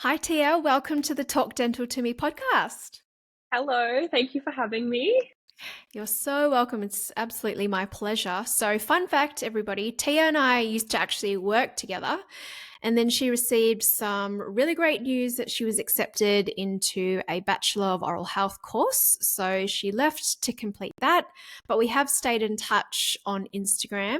Hi, Tia. Welcome to the Talk Dental to Me podcast. Hello, thank you for having me. You're so welcome. It's absolutely my pleasure. So, fun fact, everybody, Tia and I used to actually work together. And then she received some really great news that she was accepted into a Bachelor of Oral Health course. So she left to complete that. But we have stayed in touch on Instagram.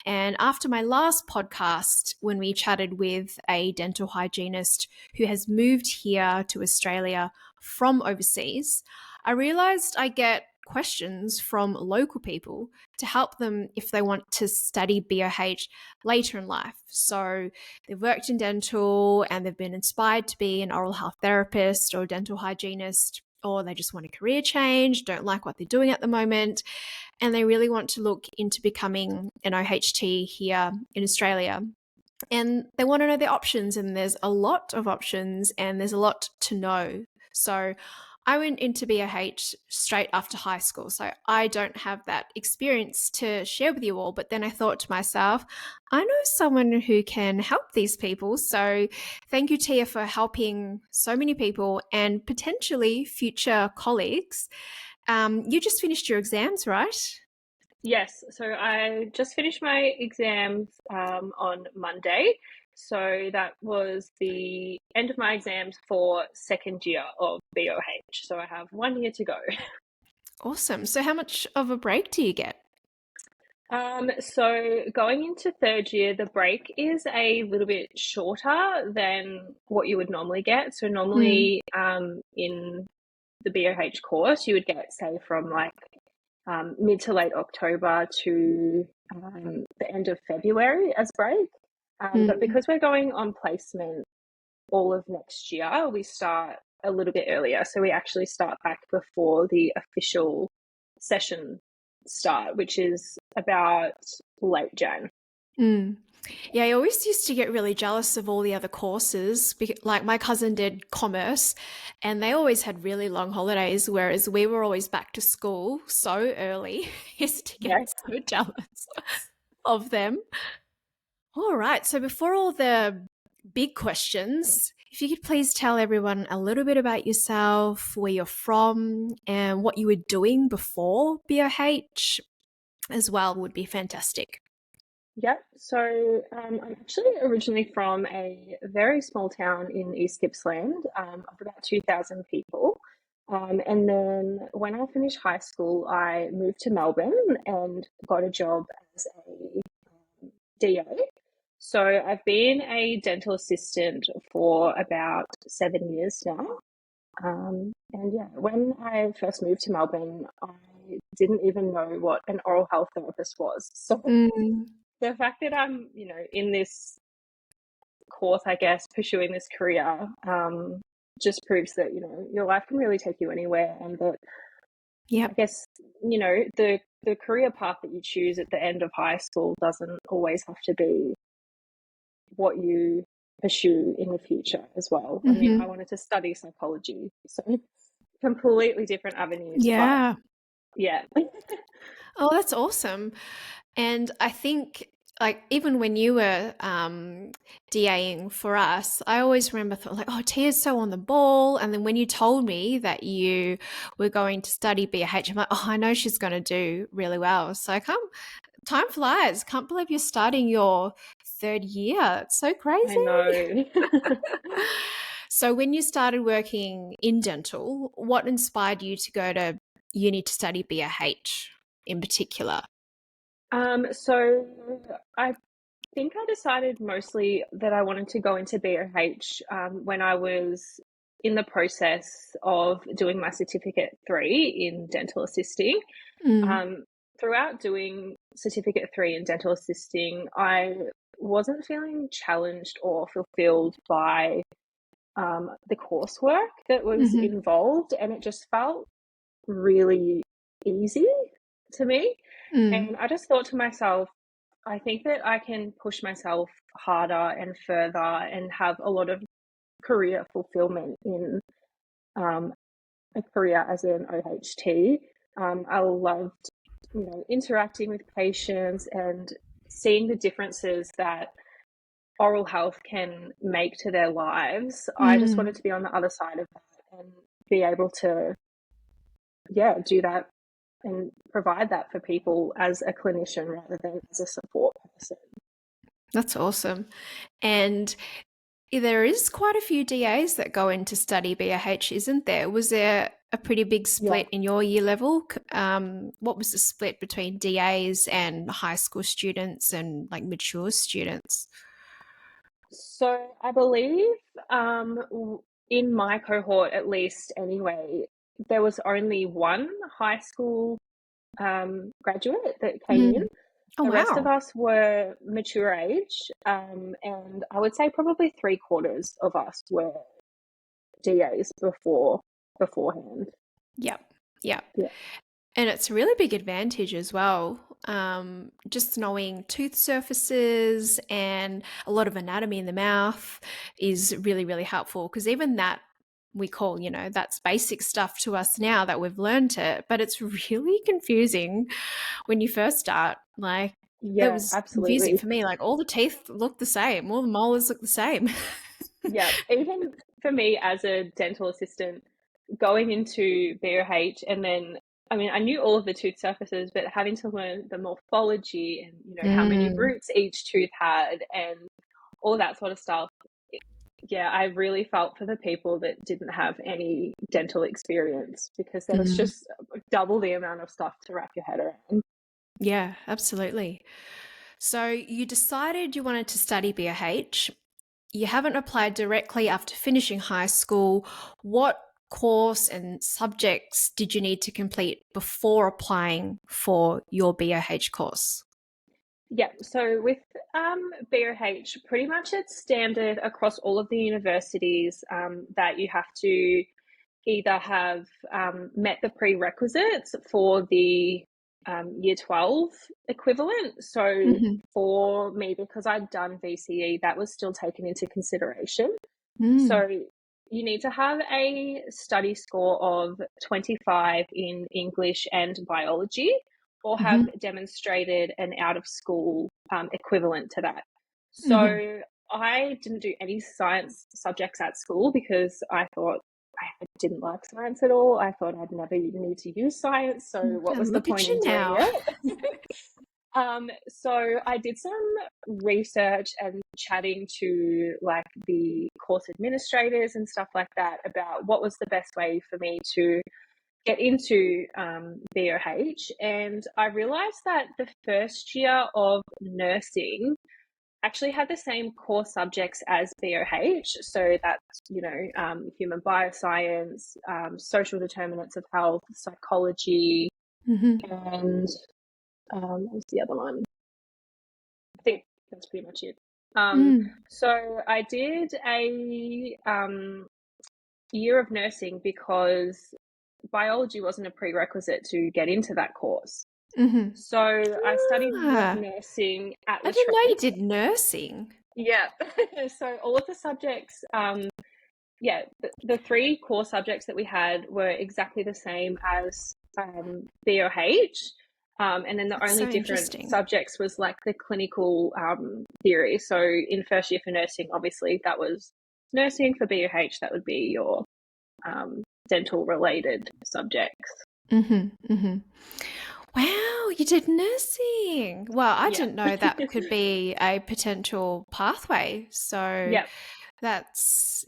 And after my last podcast, when we chatted with a dental hygienist who has moved here to Australia from overseas, I realized I get questions from local people to help them if they want to study BOH later in life. So they've worked in dental and they've been inspired to be an oral health therapist or a dental hygienist, or they just want a career change, don't like what they're doing at the moment, and they really want to look into becoming an OHT here in Australia. And they want to know their options, and there's a lot of options and there's a lot to know. So I went into BOH straight after high school, so I don't have that experience to share with you all. But then I thought to myself, I know someone who can help these people. So thank you, Tia, for helping so many people and potentially future colleagues. You just finished your exams, right? Yes, so I just finished my exams on Monday. So that was the end of my exams for second year of BOH. So I have 1 year to go. Awesome. So how much of a break do you get? So going into third year, the break is a little bit shorter than what you would normally get. So Mm. normally in the BOH course, you would get, say, from like mid to late October to the end of February as break. But Mm. because we're going on placement all of next year, we start a little bit earlier. So we actually start back before the official session start, which is about late Jan. Mm. Yeah, I always used to get really jealous of all the other courses. Like my cousin did commerce and they always had really long holidays, whereas we were always back to school so early. I used to get Yes. so jealous of them. All right, so before all the big questions, if you could please tell everyone a little bit about yourself, where you're from, and what you were doing before BOH as well would be fantastic. Yep. So I'm actually originally from a very small town in East Gippsland of about 2,000 people. And then when I finished high school, I moved to Melbourne and got a job as a DO. So I've been a dental assistant for about 7 years now. And yeah, when I first moved to Melbourne, I didn't even know what an oral health therapist was. So Mm. the fact that I'm, in this course, I guess, pursuing this career, just proves that, your life can really take you anywhere. And that I Yep. guess, the career path that you choose at the end of high school doesn't always have to be what you pursue in the future as well. I mean, I Hmm. wanted to study psychology, so completely different avenues, but Yeah. yeah. Oh, that's awesome. And I think, like, even when you were DAing for us, I always remember thought like, oh, Tia's so on the ball. And then when you told me that you were going to study BH, I'm like, oh, I know she's going to do really well. So I can't, time flies. Can't believe you're starting your third year. It's so I crazy. know. So when you started working in dental, what inspired you to go to uni to study BH in particular? So I think I decided mostly that I wanted to go into BOH when I was in the process of doing my certificate 3 in dental assisting. Mm. Um, Throughout doing certificate 3 in dental assisting, I wasn't feeling challenged or fulfilled by the coursework that was Mhm. involved, and it just felt really easy to me. Mm. And I just thought to myself, I think that I can push myself harder and further and have a lot of career fulfillment in um, a career as an OHT. I loved, interacting with patients and seeing the differences that oral health can make to their lives. I just Mm, wanted to be on the other side of that and be able to, yeah, do that and provide that for people as a clinician rather than as a support person. that's awesome. And there is quite a few DAs that go in to study BAH, isn't there? Was there a pretty big Yeah. split in your year level? What was the split between DAs and high school students and like mature students? So I believe in my cohort, at least anyway, there was only one high school graduate that came in. Mm. Oh, The rest of wow. us were mature age, and I would say probably three-quarters of us were DAs beforehand. Yep. Yep. Yeah, And it's a really big advantage as well. Just knowing tooth surfaces and a lot of anatomy in the mouth is really, really helpful because even that we call, that's basic stuff to us now that we've learned it, but it's really confusing when you first start. Like, it yeah, was confusing absolutely. for me. Like, all the teeth look the same, all the molars look the same. Yeah, even for me as a dental assistant, going into BOH and then, I mean, I knew all of the tooth surfaces, but having to learn the morphology and, how many Mm, roots each tooth had and all that sort of stuff. Yeah, I really felt for the people that didn't have any dental experience because there was mm. just double the amount of stuff to wrap your head around. Yeah, absolutely. So you decided you wanted to study BOH. You haven't applied directly after finishing high school. What course and subjects did you need to complete before applying for your BOH course? Yeah, so with BOH, pretty much it's standard across all of the universities that you have to either have met the prerequisites for the year 12 equivalent. So Mm-hmm. for me, because I'd done VCE, that was still taken into consideration. Mm. So you need to have a study score of 25 in English and biology, or have Mm-hmm. demonstrated an out of school equivalent to that. Mm-hmm. So I didn't do any science subjects at school because I thought I didn't like science at all. I thought I'd never need to use science. So what was the Look point at in you doing now. it? So I did some research and chatting to like the course administrators and stuff like that about what was the best way for me to get into BOH. And I realized that the first year of nursing actually had the same core subjects as BOH. So that's, human bioscience, social determinants of health, psychology, Mm-hmm. and what was the other one? I think that's pretty much it. Um, Mm. so I did a year of nursing because biology wasn't a prerequisite to get into that course. Mm-hmm. So I studied Ah, nursing at I La didn't know you Trobe. did nursing. Yeah. So all of the subjects, yeah, the three core subjects that we had were exactly the same as BOH. And then the That's only so different interesting. subjects was like the clinical theory. So in first year for nursing, obviously that was nursing. For BOH, that would be your dental related subjects. Mm-hmm. Mm-hmm. Wow, you did nursing. Well, I Yeah. didn't know that could be a potential pathway. So Yeah. that's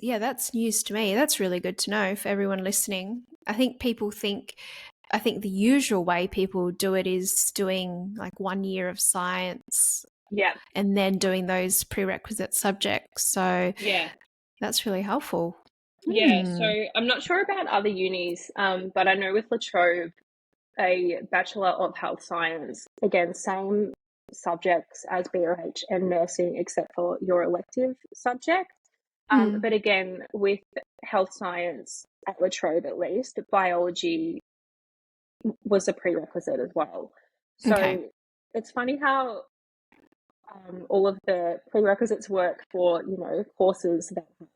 news to me. That's really good to know for everyone listening. I think the usual way people do it is doing like 1 year of science Yeah. and then doing those prerequisite subjects. So Yeah. that's really helpful. Yeah. So Hmm. I'm not sure about other unis, but I know with La Trobe, a Bachelor of Health Science, again, same subjects as BOH and nursing, except for your elective subject. Hmm. But again, with health science at La Trobe, at least, biology was a prerequisite as well. Okay. So it's funny how all of the prerequisites work for, courses that have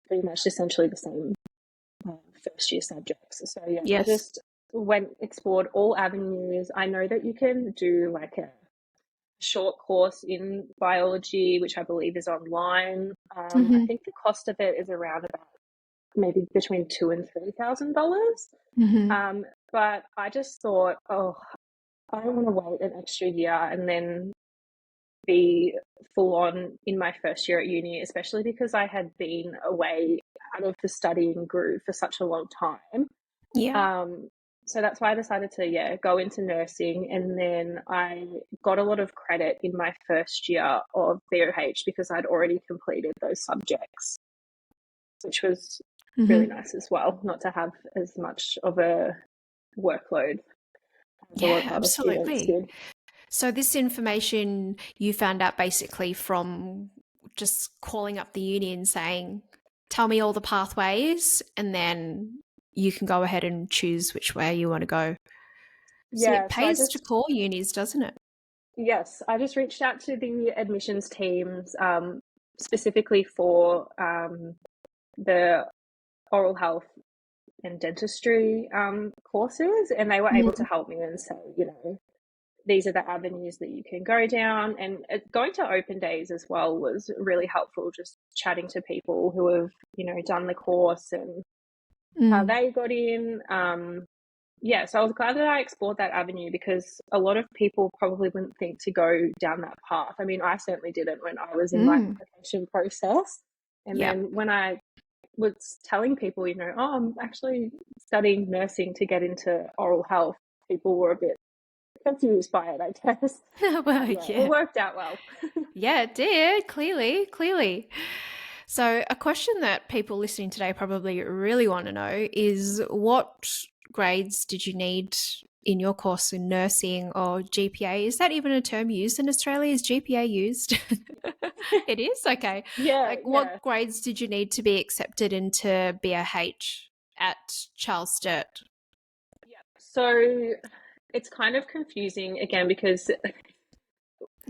pretty much essentially the same first year subjects. So yeah, I Yes. just went explored all avenues. I know that you can do like a short course in biology, which I believe is online. I Mm-hmm. think the cost of it is around about maybe between $2,000 and $3,000. Mm-hmm. But I just thought, oh, I don't want to wait an extra year and then be full on in my first year at uni, especially because I had been away out of the studying groove for such a long time. Yeah. So that's why I decided to, go into nursing. And then I got a lot of credit in my first year of BOH because I'd already completed those subjects, which was really Mm-hmm. nice as well, not to have as much of a workload as a lot Yeah, of other students absolutely. did. So this information you found out basically from just calling up the uni and saying, tell me all the pathways, and then you can go ahead and choose which way you want to go. See, it Yeah, so pays to call unis, doesn't it? I just reached out to the admissions teams specifically for the oral health and dentistry courses, and they were able to Mm. help me and say, these are the avenues that you can go down. And going to open days as well was really helpful, just chatting to people who have, done the course and how Mm. they got in. So I was glad that I explored that avenue because a lot of people probably wouldn't think to go down that path. I mean, I certainly didn't when I was in my Mm. application process. And Yeah. then when I was telling people, oh, I'm actually studying nursing to get into oral health, people were a bit confused by it, I guess. Well, But yeah, it yeah. worked out well. Yeah, it did. Clearly, clearly. So, a question that people listening today probably really want to know is what grades did you need in your course in nursing or GPA? Is that even a term used in Australia? Is GPA used? It is? Okay. Yeah, Like, yeah. what grades did you need to be accepted into BOH at Charles Sturt? Yeah. So it's kind of confusing again because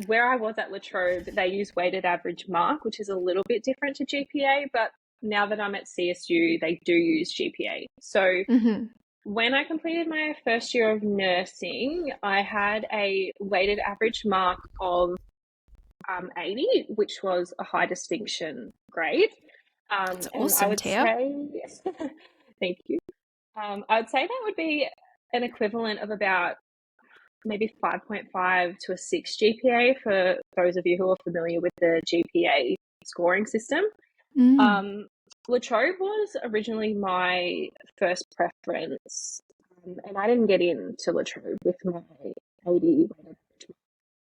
where I was at La Trobe, they use weighted average mark, which is a little bit different to GPA, but now that I'm at CSU, they do use GPA. So Mm-hmm. when I completed my first year of nursing, I had a weighted average mark of 80, which was a high distinction grade. That's And I awesome, would Tia. say, thank you. I would say that would be an equivalent of about maybe 5.5 to a 6 GPA for those of you who are familiar with the GPA scoring system. Mm. Um, La Trobe was originally my first preference, and I didn't get into La Trobe with my 80 weighted average.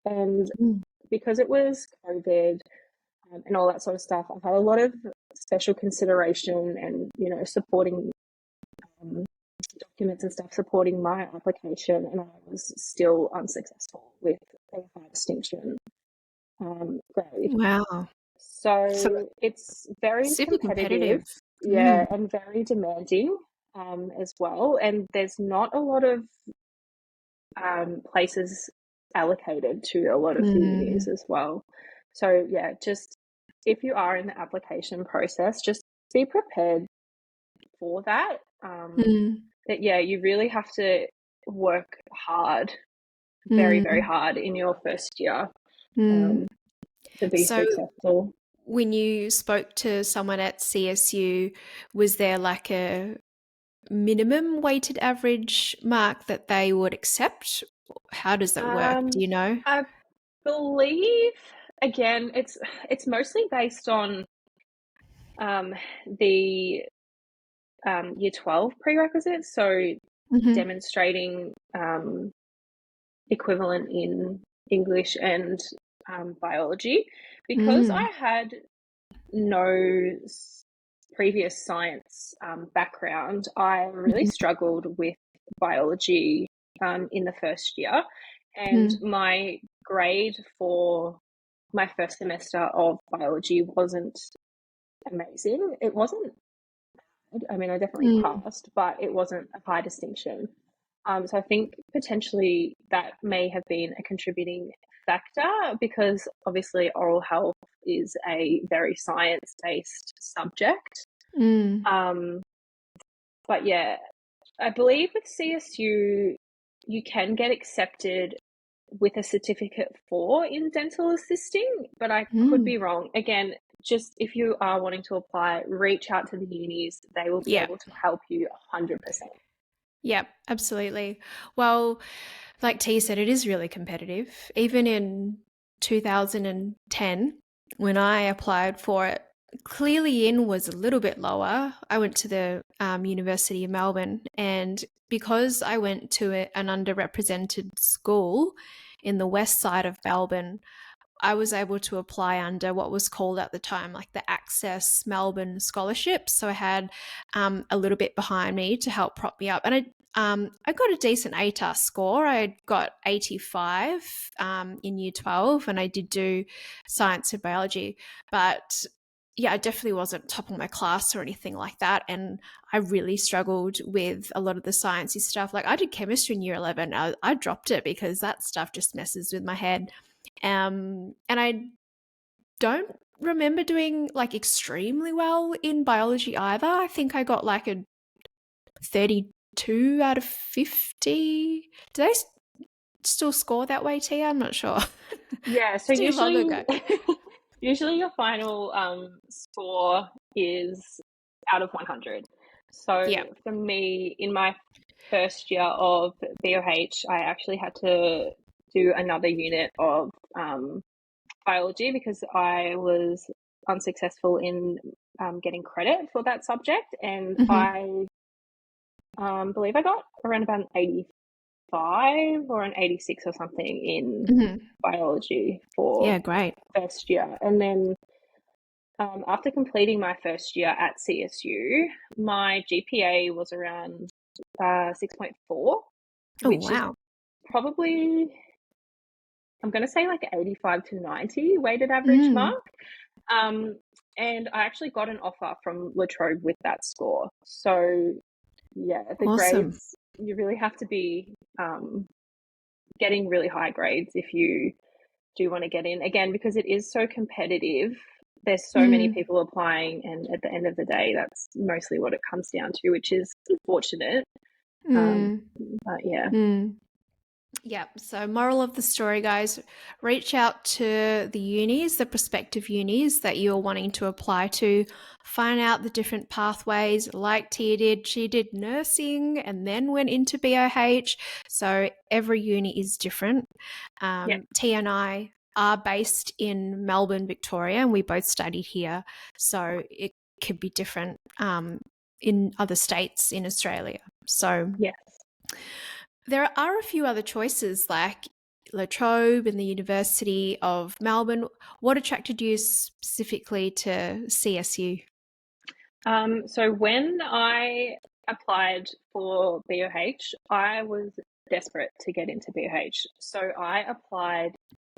And Mm. because it was COVID and all that sort of stuff, I had a lot of special consideration and, supporting um, documents and stuff supporting my application, and I was still unsuccessful with a high distinction grade. Wow. So So it's very super competitive, competitive. yeah, Mm. and very demanding as well. And there's not a lot of places allocated to a lot of the unis Mm. as well. So yeah, just if you are in the application process, just be prepared for that. Mm. That yeah, you really have to work hard, very, very Mm. hard in your first year Mm. um, to be So successful. when you spoke to someone at CSU, was there like a minimum weighted average mark that they would accept? How does that work? Do Um, you know? I believe again, it's mostly based on um, the year 12 prerequisites, so Mm-hmm. demonstrating equivalent in English and biology. Because Mm. I had no previous science background, I really Mm-hmm. struggled with biology in the first year. And Mm. my grade for my first semester of biology wasn't amazing. It wasn't, I mean, I definitely Mm. passed, but it wasn't a high distinction. So I think potentially that may have been a contributing factor because obviously oral health is a very science-based subject. Mm. Um, but yeah, I believe with CSU you can get accepted with a certificate for in dental assisting, but I could Mm. be wrong. Again, just if you are wanting to apply, reach out to the unis. They will be Yeah. able to help you 100%. Yeah, absolutely. Well, like T said, it is really competitive. Even in 2010, when I applied for it, clearly in was a little bit lower. I went to the University of Melbourne, and because I went to an underrepresented school in the west side of Melbourne, I was able to apply under what was called at the time like the Access Melbourne Scholarship. So I had a little bit behind me to help prop me up, and I got a decent ATAR score. I got 85 in year 12, and I did do science and biology, but yeah, I definitely wasn't top of my class or anything like that. And I really struggled with a lot of the sciencey stuff. Like I did chemistry in year 11. I dropped it because that stuff just messes with my head. And I don't remember doing like extremely well in biology either. I think I got like a 32 out of 50. Do they still score that way, Tia? I'm not sure. Yeah, so Too long usually ago. usually your final score is out of 100. So Yeah. for me, in my first year of BOH, I actually had to do another unit of biology because I was unsuccessful in getting credit for that subject, and Mm-hmm. I believe I got around about an 85 or an 86 or something in Mm-hmm. biology for Yeah, great. first year. And then after completing my first year at CSU, my GPA was around 6.4, Oh, which is wow. probably, I'm going to say like 85 to 90 weighted average Mm, mark. Um, and I actually got an offer from La Trobe with that score. So, yeah, the awesome. grades, you really have to be getting really high grades if you do want to get in. Again, because it is so competitive, there's so many Mm, people applying, and at the end of the day, that's mostly what it comes down to, which is unfortunate. Um, mm, but yeah. mm. Yeah. So, moral of the story, guys, reach out to the unis, the prospective unis that you're wanting to apply to. Find out the different pathways, like Tia did. She did nursing and then went into BOH. So, every uni is different. Yeah. Tia and I are based in Melbourne, Victoria, and we both studied here. So, it could be different in other states in Australia. So, Yeah. there are a few other choices like La Trobe and the University of Melbourne. What attracted you specifically to CSU? So when I applied for BOH, I was desperate to get into BOH. So I applied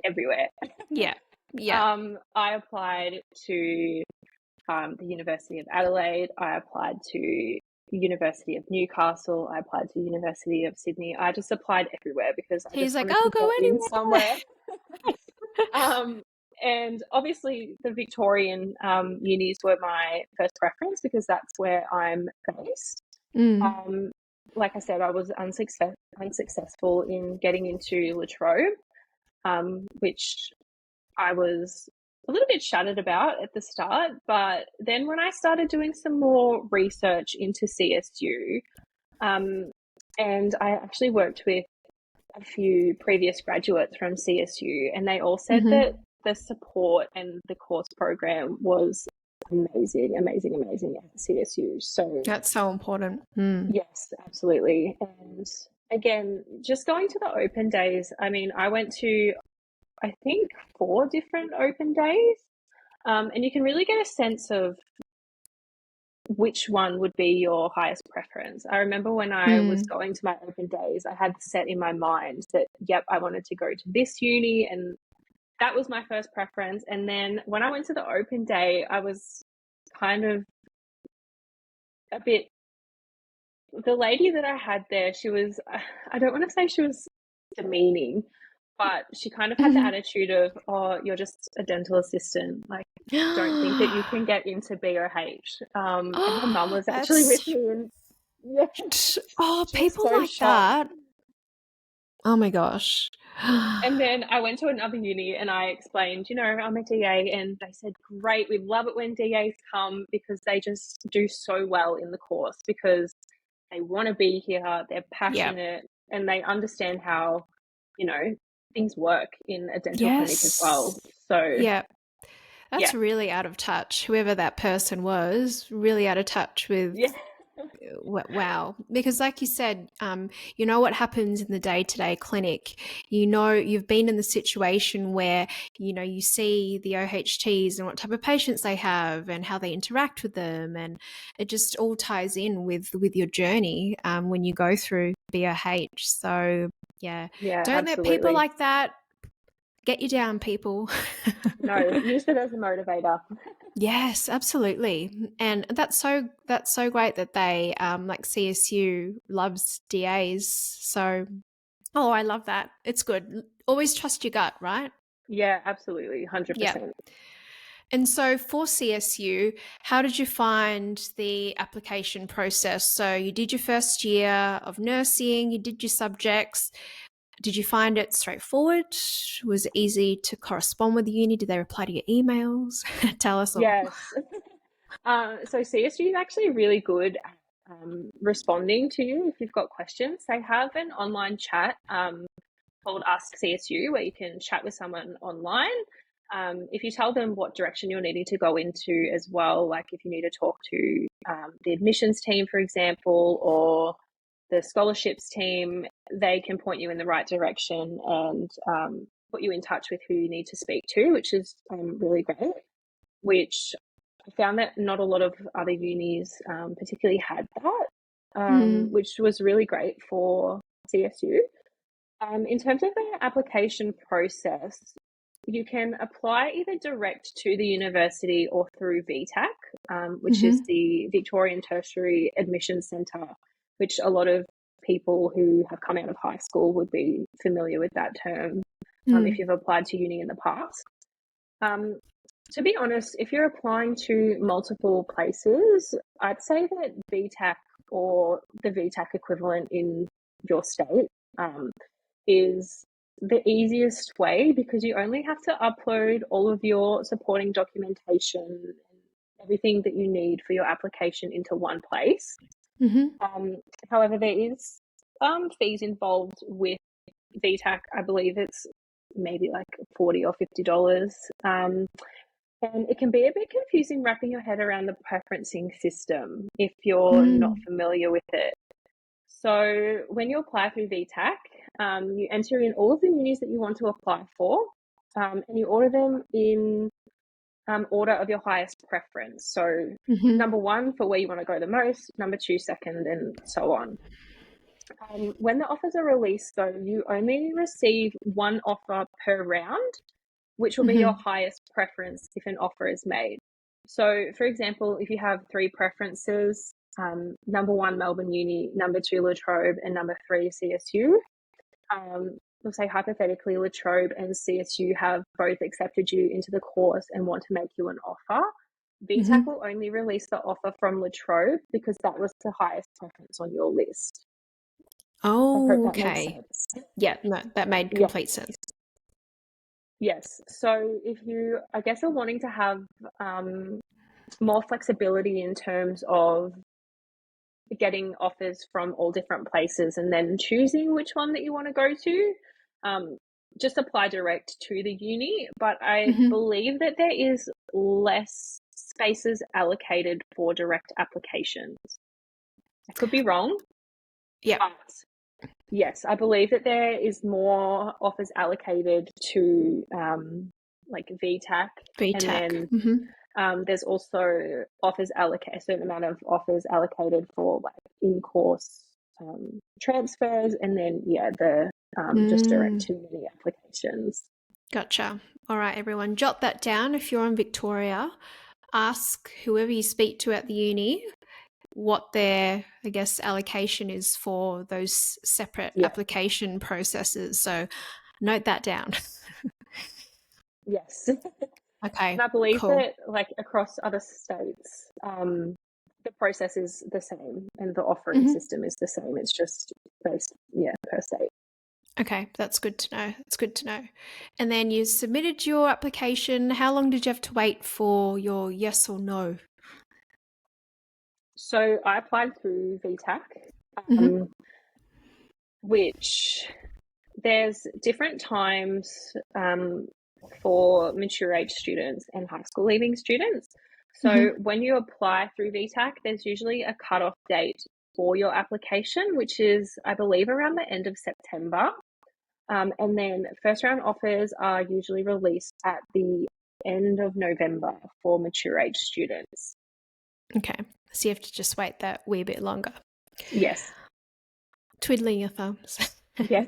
everywhere. Yeah, yeah. I applied to the University of Adelaide. I applied to University of Newcastle. I applied to University of Sydney. I just applied everywhere because I He's just like, wanted I'll to go get in anywhere. somewhere. Um, and obviously, the Victorian unis were my first preference because that's where I'm based. Mm, Um, like I said, I was unsuccessful in getting into La Trobe, which I was a little bit shattered about at the start. But then when I started doing some more research into CSU, um, and I actually worked with a few previous graduates from CSU, and they all said that mm-hmm. the support and the course program was amazing, amazing, amazing at CSU. So, That's so important. Mm. yes, absolutely. And again, just going to the open days, I mean, I went to, I think, 4 different open days, and you can really get a sense of which one would be your highest preference. I remember when I was Mm. going to my open days, I had set in my mind that, yep, I wanted to go to this uni, and that was my first preference. And then when I went to the open day, I was kind of a bit, the lady that I had there, she was, I don't want to say she was demeaning, but she kind of had the Mm-hmm. attitude of, oh, you're just a dental assistant. Like, don't think that you can get into BOH. And her mum was actually with That's me, and yeah, oh, she was people so like shocked. that. Oh my gosh. And then I went to another uni and I explained, I'm a DA, and they said, great, we love it when DAs come because they just do so well in the course because they want to be here, they're Yeah. passionate, and they understand how, you know, things work in a dental clinic as well. Yes. So, Yeah. yeah, That's really out of touch. Whoever that person was, really out of touch with yeah, wow. Because, like you said, you know what happens in the day to day clinic. You know, you've been in the situation where, you see the OHTs and what type of patients they have and how they interact with them. And it just all ties in with your journey when you go through BOH. So, yeah, yeah, don't let people absolutely. like that get you down, people. No, use it as a motivator. Yes, absolutely. And that's so great that they like CSU loves DAs. So, oh, I love that. It's good. Always trust your gut, right? Yeah, absolutely, Yeah. 100%. And so for CSU, how did you find the application process? So you did your first year of nursing, you did your subjects. Did you find it straightforward? Was it easy to correspond with the uni? Did they reply to your emails? Tell us all. Yes. So CSU is actually really good at responding to you if you've got questions. They have an online chat called Ask CSU where you can chat with someone online. If you tell them what direction you're needing to go into as well, like if you need to talk to the admissions team, for example, or the scholarships team, they can point you in the right direction and put you in touch with who you need to speak to, which is really great. Which I found that not a lot of other unis particularly had that, Mm, which was really great for CSU. In terms of the application process, you can apply either direct to the university or through VTAC, which is mhm, the Victorian Tertiary Admissions Centre, which a lot of people who have come out of high school would be familiar with that term if mm, you've applied to uni in the past. Um, to be honest, if you're applying to multiple places, I'd say that VTAC or the VTAC equivalent in your state um, is the easiest way because you only have to upload all of your supporting documentation and everything that you need for your application into one place. mhm, Um, However, there is fees involved with VTAC. I believe it's maybe like $40 or $50. And it can be a bit confusing wrapping your head around the preferencing system if you're not mm, familiar with it. So when you apply through VTAC, you enter in all of the unis that you want to apply for, and you order them in order of your highest preference. So mhm, number one for where you want to go the most, number two, second, and so on. When the offers are released, though, you only receive one offer per round, which will be your mhm, highest preference if an offer is made. So, for example, if you have three preferences, number one, Melbourne Uni, number two, La Trobe, and number three, CSU, we'll say hypothetically, La Trobe and CSU have both accepted you into the course and want to make you an offer. VTAC mhm. will only release the offer from La Trobe because that was the highest preference on your list. I hope Oh, that makes okay. sense. Yeah, no, that made Yeah. complete sense. Yes. So if you, I guess, are wanting to have um, more flexibility in terms of getting offers from all different places and then choosing which one that you want to go to, um, just apply direct to the uni. But I Mhm. believe that there is less spaces allocated for direct applications. I could be wrong, Yeah, but yes, I believe that there is more offers allocated to like VTAC, and VTAC. then Mhm, there's also offers allocate a certain amount of offers allocated for like in-course transfers, and then yeah, the just direct mm. to many applications. Gotcha. All right, everyone, jot that down. If you're in Victoria, ask whoever you speak to at the uni what their, I guess, allocation is for those separate Yeah, application processes. So note that down. yes, Okay, and I believe cool. that like across other states, the process is the same and the offering Mhm. system is the same. It's just based, yeah, per state. Okay, that's good to know. That's good to know. And then you submitted your application. How long did you have to wait for your yes or no? So I applied through VTAC, Mm-hmm. um, which there's different times for mature age students and high school leaving students. Mm-hmm. So when you apply through VTAC, there's usually a cutoff date for your application, which is, I believe, around the end of September. And then first round offers are usually released at the end of November for mature age students. Okay, so you have to just wait that wee bit longer. Yes. Twiddling your thumbs. Yeah.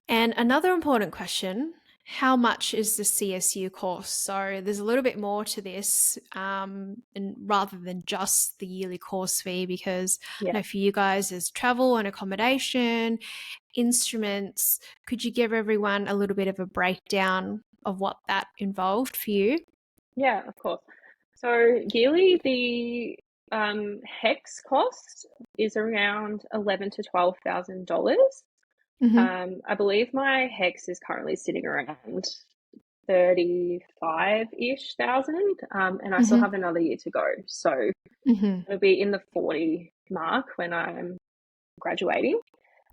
And another important question, how much is the CSU course? So there's a little bit more to this, and rather than just the yearly course fee, because I Yeah. know for you guys there's travel and accommodation, instruments. Could you give everyone a little bit of a breakdown of what that involved for you? Yeah, of course. So yearly, the hex cost is around $11,000 to $12,000. Mm-hmm. I believe my hex is currently sitting around 35-ish thousand, and I still Mm-hmm. have another year to go. So Mm-hmm. it'll be in the 40 mark when I'm graduating.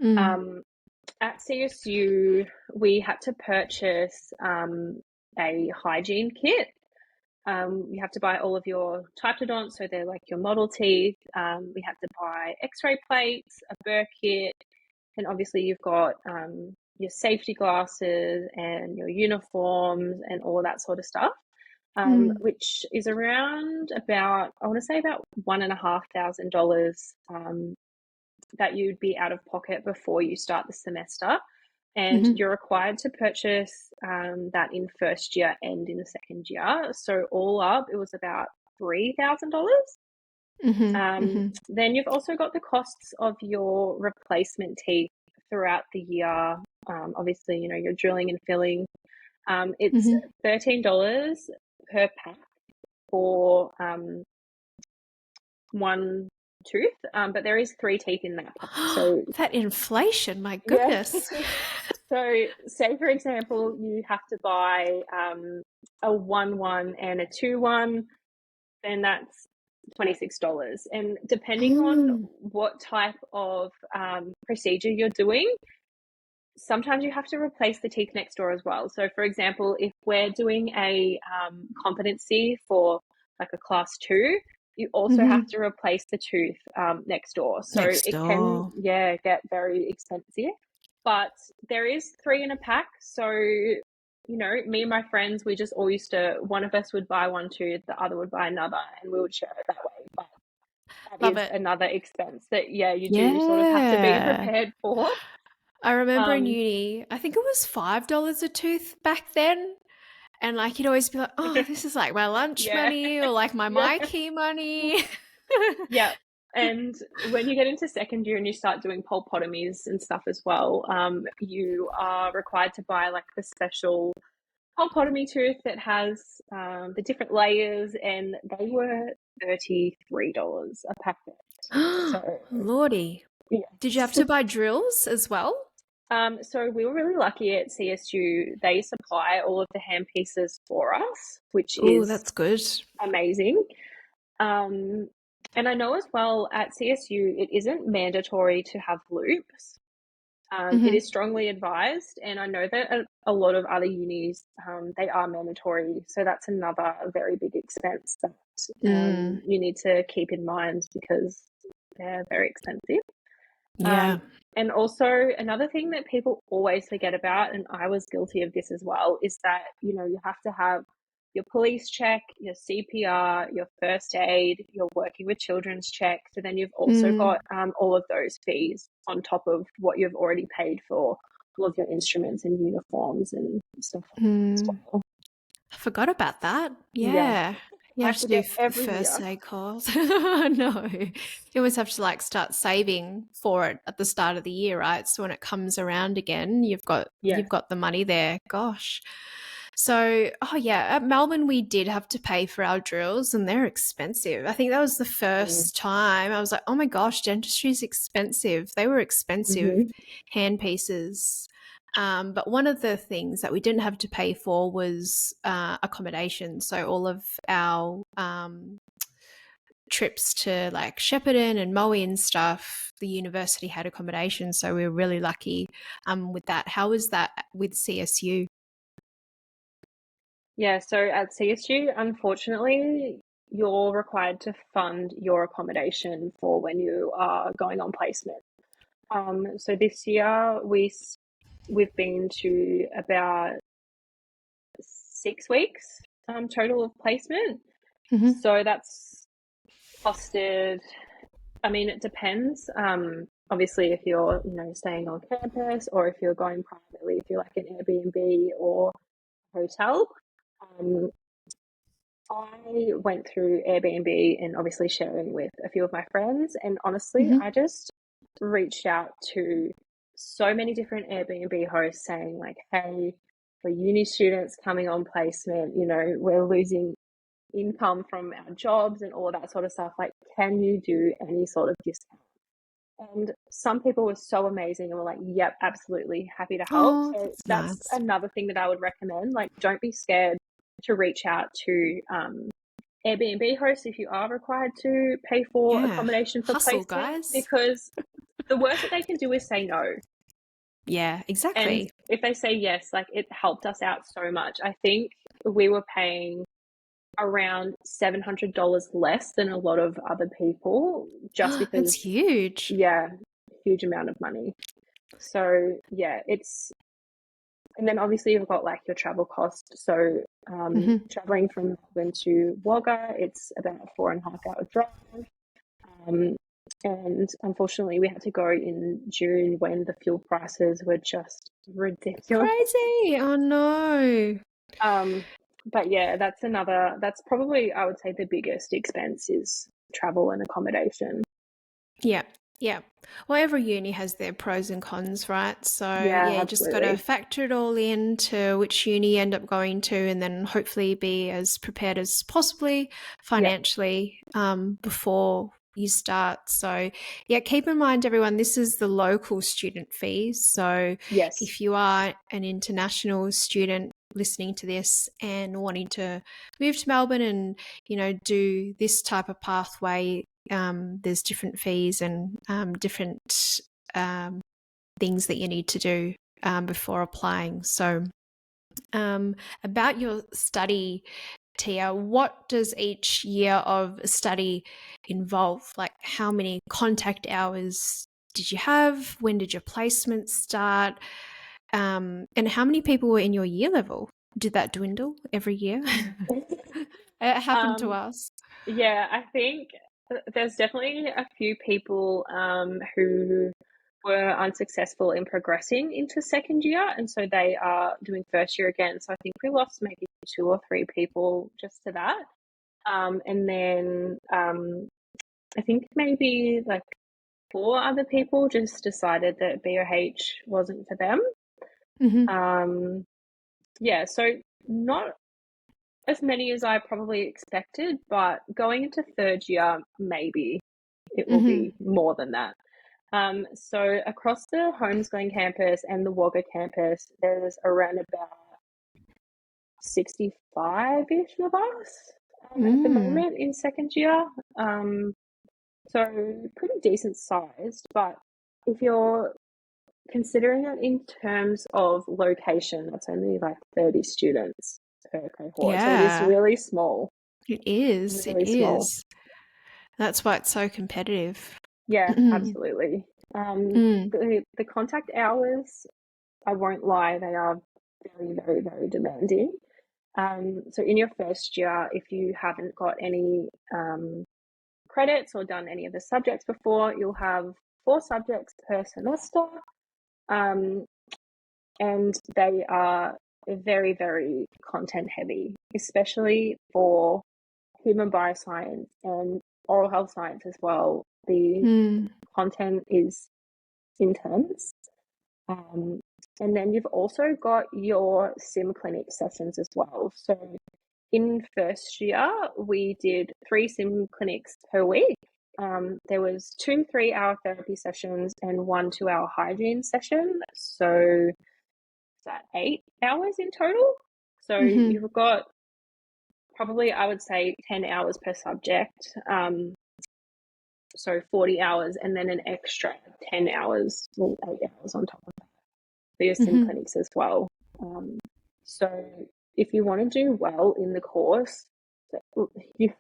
Mm. Um, at CSU, we had to purchase a hygiene kit. You have to buy all of your typtodonts, so they're like your model teeth. We had to buy x-ray plates, a burr kit, and obviously you've got your safety glasses and your uniforms and all of that sort of stuff, Mm. which is around about, I want to say about $1,500 that you'd be out of pocket before you start the semester. And Mm-hmm. you're required to purchase that in first year and in the second year. So all up, it was about $3,000. Mm-hmm. Mm-hmm. Then you've also got the costs of your replacement teeth throughout the year. Obviously, you know, you're drilling and filling. It's Mm-hmm. $13 per pack for one tooth, but there is three teeth in that pack. So That inflation, my yeah. goodness. So say for example, you have to buy a 1-1 and a 2-1, then that's $26. And depending on Mm. what type of procedure you're doing, sometimes you have to replace the teeth next door as well. So for example, if we're doing a competency for like a class 2, you also have Mm-hmm. to replace the tooth next door. So Next it can, door. yeah, get very expensive. But there is 3 in a pack. So, you know, me and my friends, we just all used to, one of us would buy one tooth, the other would buy another, and we would share it that way. But that Love is it. another expense that, yeah, you do sort of have to be Yeah. prepared for. I remember in Um, uni, I think it was $5 a tooth back then. And like you'd always be like, oh, this is like my lunch yeah, money or like my yeah. my key money. Yeah. And when you get into second year and you start doing pulpotomies and stuff as well, you are required to buy like the special pulpotomy tooth that has the different layers, and they were $33 a packet. So, Lordy. Did you have yes. to buy drills as well? So we were really lucky at CSU. They supply all of the hand pieces for us, which Oh, is that's good. amazing. Um, and I know as well at CSU, it isn't mandatory to have loops. It Mm-hmm. is strongly advised, and I know that a lot of other unis, they are mandatory. So that's another very big expense that Mm, you need to keep in mind because they're very expensive. Um, yeah. and also another thing that people always forget about, and I was guilty of this as well, is that, you know, you have to have your police check, your CPR, your first aid, your working with children's check. So then you've also Mm, got all of those fees on top of what you've already paid for all of your instruments and uniforms and stuff like that as mm. well. I forgot about that. Yeah, Yeah. You I have to do forget every first year. aid course. No. You always have to like start saving for it at the start of the year, right? So when it comes around again, you've got Yeah. the money there. Gosh. So, oh yeah, at Melbourne we did have to pay for our drills and they're expensive. I think that was the Mm. first time I was like, oh my gosh, dentistry is expensive. They were expensive Hmm. hand pieces. But one of the things that we didn't have to pay for was accommodation. So all of our trips to like Shepparton and Moe and stuff, the university had accommodation. So we were really lucky with that. How was that with CSU? Yeah, so at CSU, unfortunately, you're required to fund your accommodation for when you are going on placement. So this year we've been to about 6 weeks total of placement. Mm-hmm. So that's costed. I mean, it depends. Obviously, if you're staying on campus or if you're going privately, if you're like an Airbnb or hotel. Um, I went through Airbnb and obviously sharing with a few of my friends. And honestly, Mm-hmm. I just reached out to so many different Airbnb hosts saying, like, hey, for uni students coming on placement, we're losing income from our jobs and all that sort of stuff. Like, can you do any sort of discount? And some people were so amazing and were like, yep, absolutely happy to help. Oh, So that's that's nice. another thing that I would recommend. Like, don't be scared to reach out to Airbnb hosts if you are required to pay for Yeah. accommodation for Hustle, placement, guys. because the worst that they can do is say no. Yeah, And exactly. if they say yes, like, it helped us out so much. I think we were paying around $700 less than a lot of other people just That's because, huge. yeah, huge amount of money. So yeah, and then obviously you've got like your travel cost. So Mm-hmm. traveling from Melbourne to Wagga, it's about a 4.5 hour drive. Um, and unfortunately, we had to go in June when the fuel prices were just ridiculous. Crazy. Oh no. Um, but yeah, that's probably, I would say, the biggest expense is travel and accommodation. Yeah. Yeah. Well, every uni has their pros and cons, right? So, Yeah, yeah, you just got to absolutely. factor it all into which uni you end up going to and then hopefully be as prepared as possibly Yeah. financially before you start. So, yeah, keep in mind, everyone, this is the local student fees. So, Yes. if you are an international student listening to this and wanting to move to Melbourne and, do this type of pathway, there's different fees and different um, things that you need to do before applying. So, about your study, Tia, what does each year of study involve? Like, how many contact hours did you have? When did your placement start? And how many people were in your year level? Did that dwindle every year? It happened to um, us. yeah, I think there's definitely a few people who were unsuccessful in progressing into second year, and so they are doing first year again. So I think we lost maybe two or three people just to that. And then I think maybe like four other people just decided that BOH wasn't for them. Mm-hmm. Um, yeah, so not as many as I probably expected, but going into third year, maybe it will Mm-hmm. be more than that. So across the homeschooling campus and the Wagga campus, there's around about 65-ish of us at the Mm. moment in second year. Um, so pretty decent sized, but if you're considering it in terms of location, that's only like 30 students per cohort. So it is Yeah, really small, it is. It really small. is. That's why it's so competitive. Yeah, Mm. absolutely. Mm. The contact hours, I won't lie, they are very, very, very demanding. So in your first year, if you haven't got any credits or done any of the subjects before, you'll have 4 subjects per semester. Um, and they are very, very content heavy, especially for human bioscience and oral health science as well. The Mm. content is intense. Um, And then you've also got your sim clinic sessions as well. So in first year, we did 3 sim clinics per week. There was 2 3-hour therapy sessions and 1 2-hour hygiene session. So is that 8 hours in total? So Mm-hmm. you've got probably, I would say, 10 hours per subject. So 40 hours and then an extra 10 hours, well, 8 hours on top of that for your sim Mm-hmm. clinics as well. Um, so if you want to do well in the course, you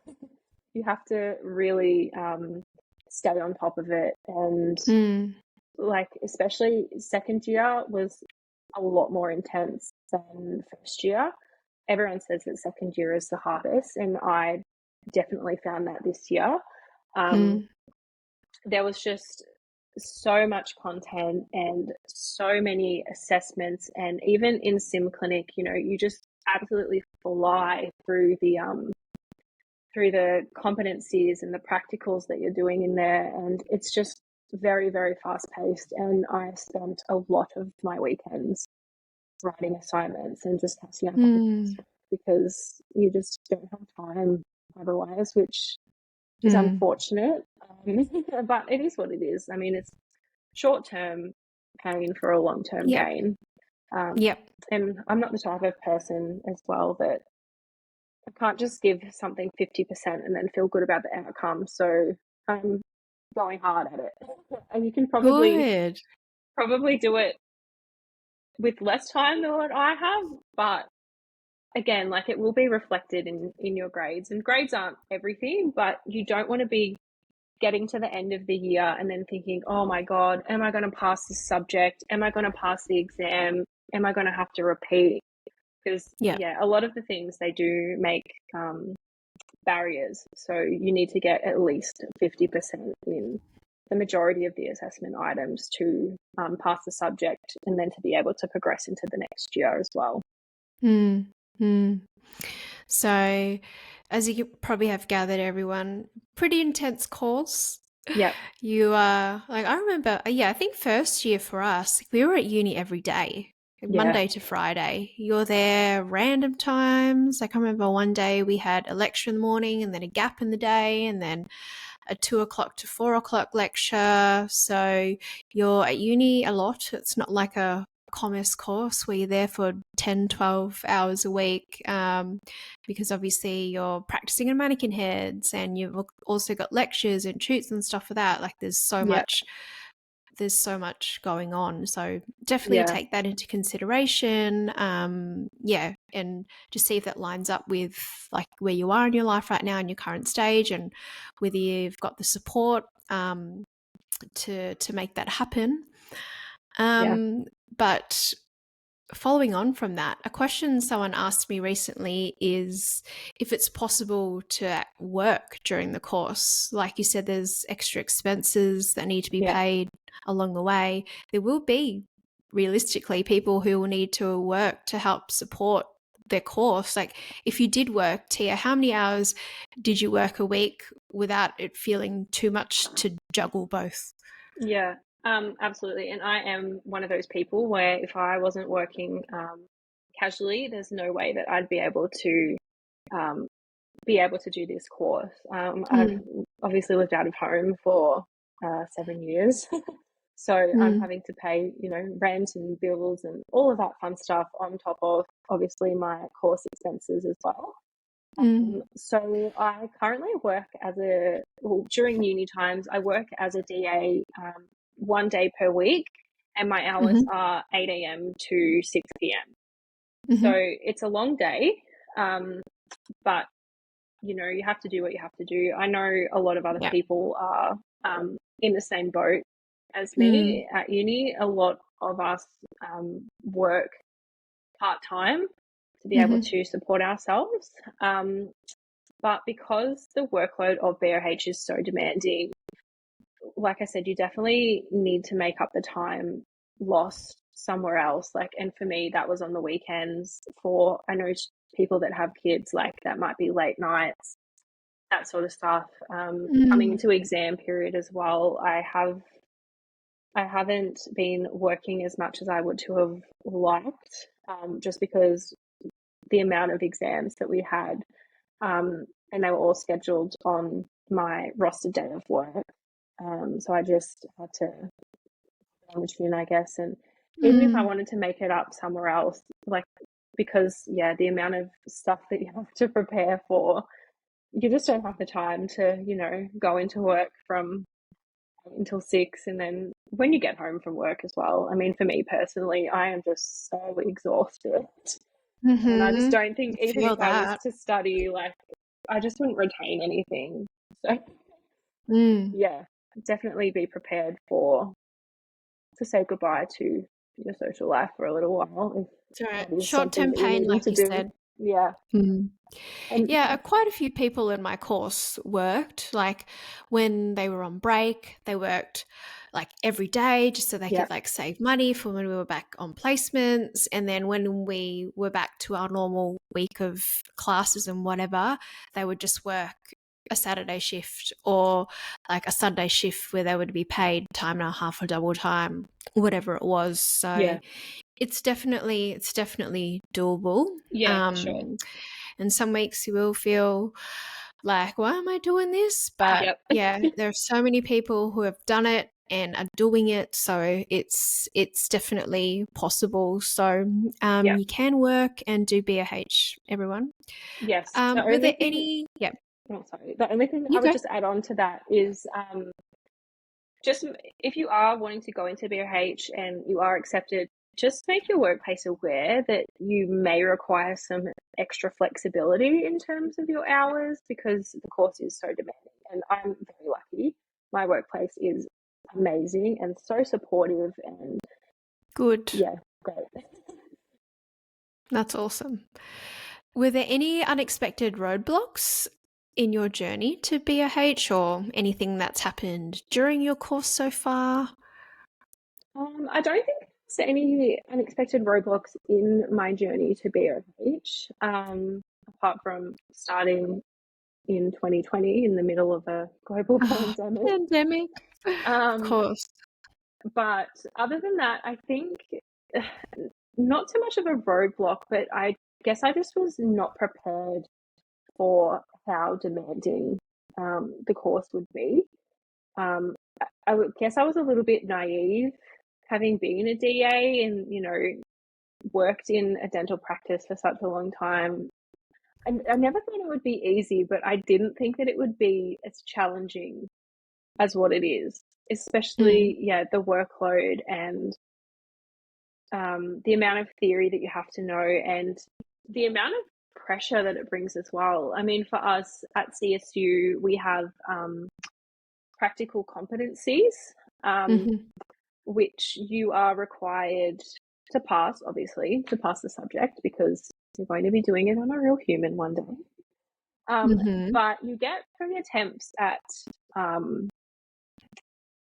you have to really stay on top of it. And Mm. like, especially second year was a lot more intense than first year. Everyone says that second year is the hardest, and I definitely found that this year. Um, Mm. there was just so much content and so many assessments, and even in sim clinic, you just absolutely fly through the competencies and the practicals that you're doing in there, and it's just very, very fast paced. And I spent a lot of my weekends writing assignments and just catching up on Mm. because you just don't have time otherwise, which is Mm. unfortunate. But it is what it is. I mean, it's short term pain for a long term Yep. gain. Um, Yep. and I'm not the type of person as well that I can't just give something 50% and then feel good about the outcome. So I'm going hard at it. And you can Good. probably do it with less time than what I have, but again, like, it will be reflected in your grades. And grades aren't everything, but you don't want to be getting to the end of the year and then thinking, oh my God, am I going to pass this subject? Am I going to pass the exam? Am I going to have to repeat? Because, Yep. yeah, a lot of the things they do make barriers. So you need to get at least 50% in the majority of the assessment items to pass the subject, and then to be able to progress into the next year as well. Mm. Mm. So, as you probably have gathered, everyone, pretty intense course. Yep. You are like, I remember, yeah, I think first year for us, we were at uni every day, like Yeah. Monday to Friday. You're there random times. Like, I remember one day we had a lecture in the morning and then a gap in the day and then a 2 o'clock to 4 o'clock lecture. So you're at uni a lot. It's not like a commerce course where you're there for 10, 12 hours a week, because obviously you're practicing in mannequin heads and you've also got lectures and shoots and stuff for that. Like Yep. there's so much going on. So definitely Yeah. take that into consideration. Yeah, and just see if that lines up with like where you are in your life right now in your current stage, and whether you've got the support to make that happen. Yeah. But following on from that, a question someone asked me recently is if it's possible to work during the course. Like you said, there's extra expenses that need to be Yeah. paid along the way. There will be realistically people who will need to work to help support their course. Like, if you did work, Tia, how many hours did you work a week without it feeling too much to juggle both? Yeah. Absolutely. And I am one of those people where if I wasn't working casually, there's no way that I'd um, be able to do this course. I've Mm, obviously lived out of home for 7 years. So I'm mm, having to pay, rent and bills and all of that fun stuff on top of obviously my course expenses as well. mm, So I currently work during uni times, I work as a DA 1 day per week, and my hours mm-hmm, are 8 a.m. to 6 p.m. So mm-hmm. it's a long day, but you have to do what you have to do. I know a lot of other Yeah. people are in the same boat as Mm, me at uni. A lot of us work part time to be able mm-hmm. to support ourselves. But because the workload of BOH is so demanding, like I said, you definitely need to make up the time lost somewhere else. Like, and for me, that was on the weekends. I know people that have kids, like that might be late nights, that sort of stuff. Coming Mm, into exam period as well, I have I haven't been working as much as I would to have liked, just because the amount of exams that we had, and they were all scheduled on my roster day of work. So I just had to on the tune, I guess. And even if I Mm. wanted to make it up somewhere else, like, because yeah, the amount of stuff that you have to prepare for, you just don't have the time to, go into work from 8 until 6, and then when you get home from work as well. I mean, for me personally, I am just so exhausted. And I just Mm-hmm. don't think, even Feel if I was that. to study, like, I just wouldn't retain anything. So, Mm. yeah, definitely be prepared to say goodbye to your social life for a little while It's all if right. that is something Short-term that you're pain, needing like to you do. said. Yeah. Mm. And Yeah, quite a few people in my course worked. Like when they were on break, they worked like every day just so they yeah, could like save money for when we were back on placements. And then when we were back to our normal week of classes and whatever, they would just work a Saturday shift or like a Sunday shift where they would be paid time and a half or double time, whatever it was. So yeah, it's definitely doable. yeah, for sure. Um, and some weeks you will feel like, why am I doing this? But Yep. yeah, there are so many people who have done it and are doing it, so it's definitely possible. So Yeah. you can work and do BAH, everyone. Yes. The Were only there thing, any? Yeah, oh, sorry, the only thing I you would go. just add on to that is, just if you are wanting to go into BOH and you are accepted, just make your workplace aware that you may require some extra flexibility in terms of your hours, because the course is so demanding. And I'm very lucky. My workplace is amazing and so supportive, and Good. yeah, great. That's awesome. Were there any unexpected roadblocks in your journey to BOH or anything that's happened during your course so far? I don't think there's any unexpected roadblocks in my journey to BOH, apart from starting in 2020 in the middle of a global Oh, pandemic. pandemic. Of Um, course. but other than that, I think not so much of a roadblock, but I guess I just was not prepared for how demanding the course would be. Um, I would guess I was a little bit naive, having been a DA and, worked in a dental practice for such a long time. I never thought it would be easy, but I didn't think that it would be as challenging as what it is, Mm, especially, yeah, the workload and the amount of theory that you have to know, and the amount of pressure that it brings as well. I mean, for us at CSU, we have practical competencies, um, mhm, which you are required to pass, obviously, to pass the subject, because you're going to be doing it on a real human one day. mhm, But you get 3 attempts at um,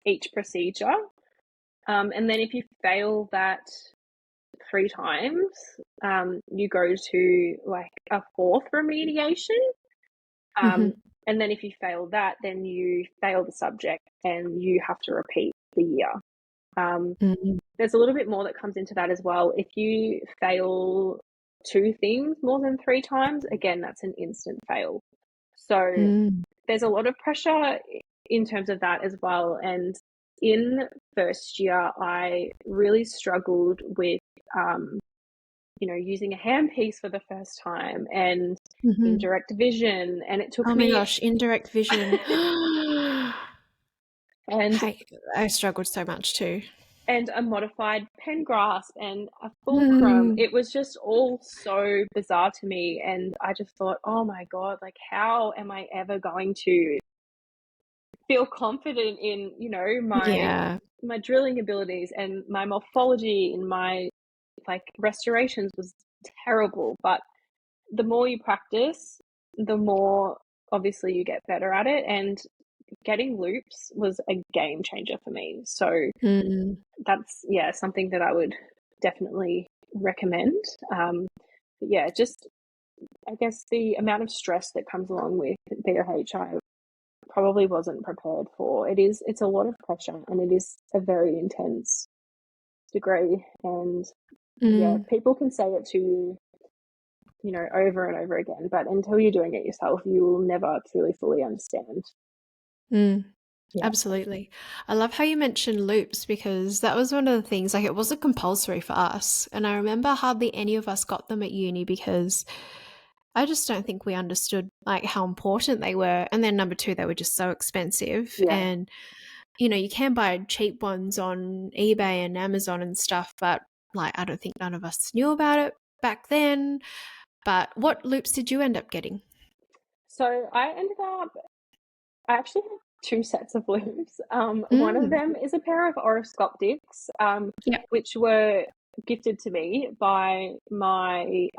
each procedure. And then if you fail that 3 times, you go to like a fourth remediation. Um, mhm, and then if you fail that, then you fail the subject and you have to repeat the year. Um, mm, there's a little bit more that comes into that as well. If you fail 2 things more than 3 times, again, that's an instant fail. So mm, there's a lot of pressure in terms of that as well. And in first year, I really struggled with, using a handpiece for the first time and mhm. indirect vision. And it took Oh my me, gosh, indirect vision. and Hey, I struggled so much too. a modified pen grasp and a fulcrum. Mm, It was just all so bizarre to me. And I just thought, oh my God, like, how am I ever going to feel confident in, yeah. my drilling abilities and my morphology and my like restorations was terrible. But the more you practice, the more obviously you get better at it. And getting loops was a game changer for me. So Mm, that's, yeah, something that I would definitely recommend. But yeah, just I guess the amount of stress that comes along with BOH, I probably wasn't prepared for. It's a lot of pressure, and it is a very intense degree. And yeah, Mm, people can say it to you, over and over again, but until you're doing it yourself, you will never truly fully understand. mm. Yeah. Absolutely. I love how you mentioned loops because that was one of the things, like it wasn't compulsory for us. And I remember hardly any of us got them at uni because I just don't think we understood like how important they were. And then number two, they were just so expensive. Yeah. And, you can buy cheap ones on eBay and Amazon and stuff, but like I don't think none of us knew about it back then. But what loops did you end up getting? So I actually have two sets of loops. One of Mm. them is a pair of horoscoptics, Yeah. which were gifted to me by my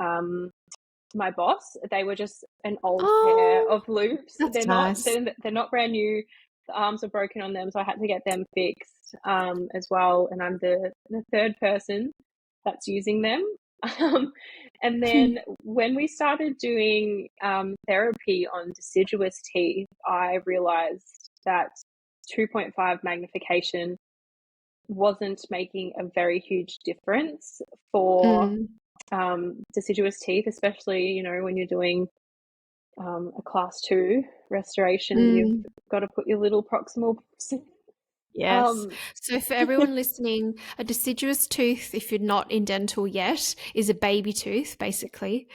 boss. They were just an old pair Oh, of loops. that's nice. They're not brand new. The arms are broken on them, so I had to get them fixed as well. And I'm the third person that's using them. Um, and then when we started doing therapy on deciduous teeth, I realized that 2.5 magnification wasn't making a very huge difference for Mm. deciduous teeth, especially, when you're doing a class two restoration and you've Mm. got to put your little proximal in. Yes. Um, So for everyone listening, a deciduous tooth, if you're not in dental yet, is a baby tooth, basically.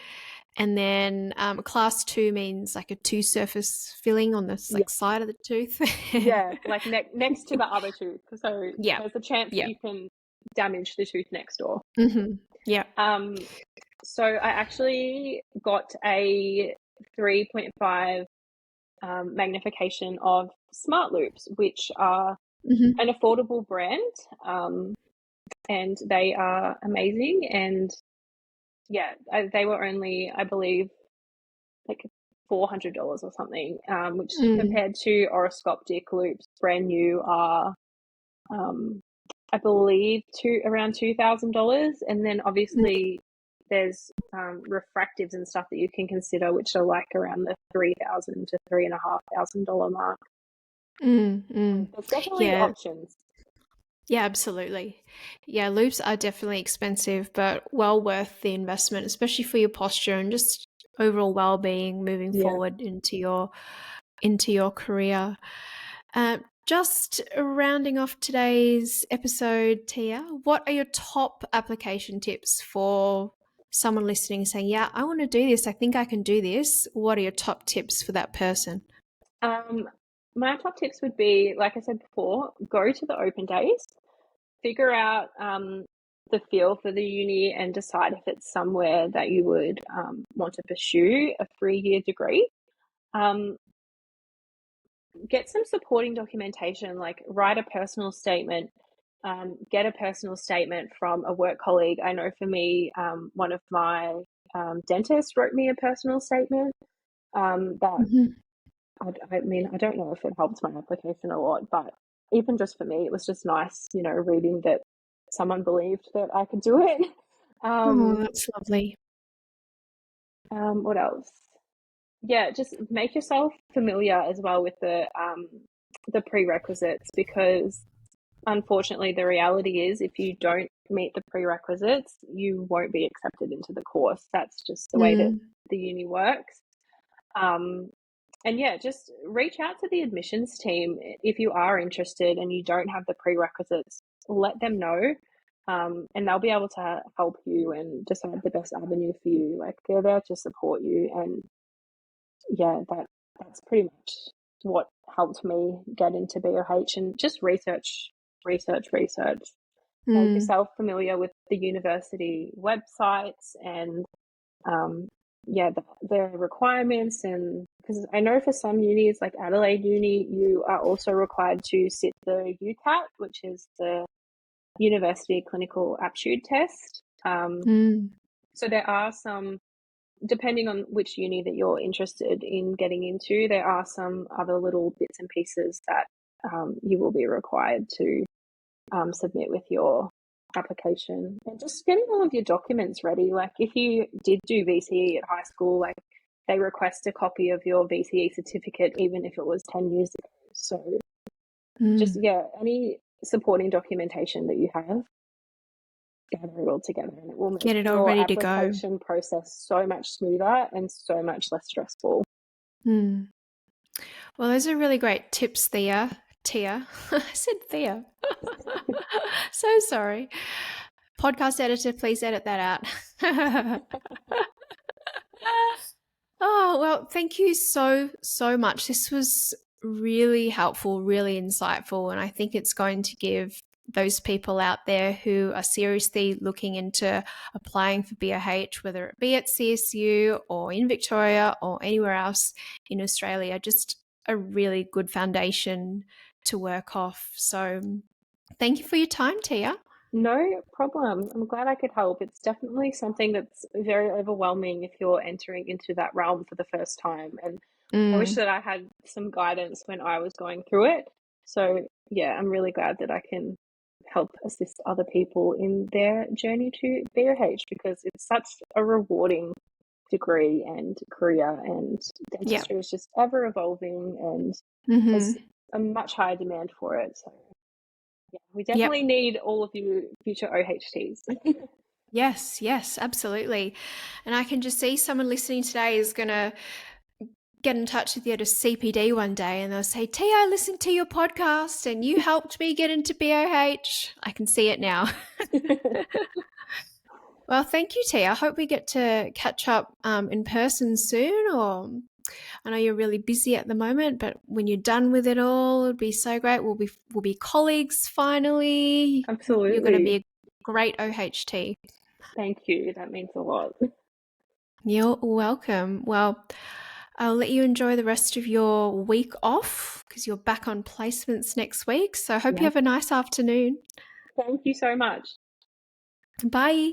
And then a class two means like a two surface filling on this yeah, like side of the tooth. yeah, like next to the other tooth. So Yeah. there's a chance that Yeah. you can damage the tooth next door. Yeah. Um, so I actually got a 3.5 magnification of Smart Loops, which are Hmm. an affordable brand, and they are amazing. And yeah, they were only, I believe, like $400 or something, which Mm. compared to oroscoptic loops, brand new, are I believe around $2,000. And then obviously there's refractives and stuff that you can consider, which are like around the $3,000 to $3,500 mark. Mm. Mm. There's definitely Yeah. options. Yeah, absolutely. Yeah, loops are definitely expensive, but well worth the investment, especially for your posture and just overall well-being moving Yeah. forward into your career. Just rounding off today's episode, Tia, what are your top application tips for someone listening saying, "Yeah, I want to do this. I think I can do this." What are your top tips for that person? Um, my top tips would be, like I said before, go to the open days, figure out the feel for the uni, and decide if it's somewhere that you would want to pursue a 3-year degree. Um, get some supporting documentation, like write a personal statement, get a personal statement from a work colleague. I know for me, one of my dentists wrote me a personal statement that Mhm. I mean, I don't know if it helped my application a lot, but even just for me, it was just nice, reading that someone believed that I could do it. Oh, Um, that's lovely. what else? Yeah, just make yourself familiar as well with the prerequisites, because unfortunately the reality is if you don't meet the prerequisites, you won't be accepted into the course. That's just the way that Mm. the uni works. Um, and yeah, just reach out to the admissions team if you are interested and you don't have the prerequisites. Let them know, and they'll be able to help you and decide the best avenue for you. Like, they're there to support you. And yeah, that's pretty much what helped me get into BOH. And just research, research, research. Make Mm. yourself familiar with the university websites and yeah, the requirements. And because I know for some unis like Adelaide Uni, you are also required to sit the UCAT, which is the University Clinical Aptitude Test. Mm. So there are some, depending on which uni that you're interested in getting into, there are some other little bits and pieces that you will be required to submit with your application. And just getting all of your documents ready. Like, if you did do VCE at high school, like, they request a copy of your VCE certificate, even if it was 10 years ago. So just, yeah, any supporting documentation that you have, gather it all together, and it will make Get it all your ready to go. application process so much smoother and so much less stressful. Mm. Well, those are really great tips, Thea. Tia. I said Thea. So sorry. Podcast editor, please edit that out. Oh, well, thank you so, so much. This was really helpful, really insightful, and I think it's going to give those people out there who are seriously looking into applying for BOH, whether it be at CSU or in Victoria or anywhere else in Australia, just a really good foundation to work off. So thank you for your time, Tia. No problem. I'm glad I could help. It's definitely something that's very overwhelming if you're entering into that realm for the first time. And I wish Mm, that I had some guidance when I was going through it. So, yeah, I'm really glad that I can help assist other people in their journey to BOH, because it's such a rewarding degree and career, and yeah. dentistry is just ever evolving and Mm-hmm. there's a much higher demand for it. So, yeah, we Yep. definitely need all of you future OHTs. Yes, yes, absolutely. And I can just see someone listening today is going to get in touch with you at a CPD one day and they'll say, Tia, I listened to your podcast and you helped me get into BOH. I can see it now. Well, thank you, Tia. I hope we get to catch up in person soon. Or I know you're really busy at the moment, but when you're done with it all, it'd be so great. We'll be colleagues finally. You're going to be Absolutely. a great OHT. Thank you. That means a lot. You're welcome. Well, I'll let you enjoy the rest of your week off because you're back on placements next week. So I hope you Yes. have a nice afternoon. Thank you so much. Bye.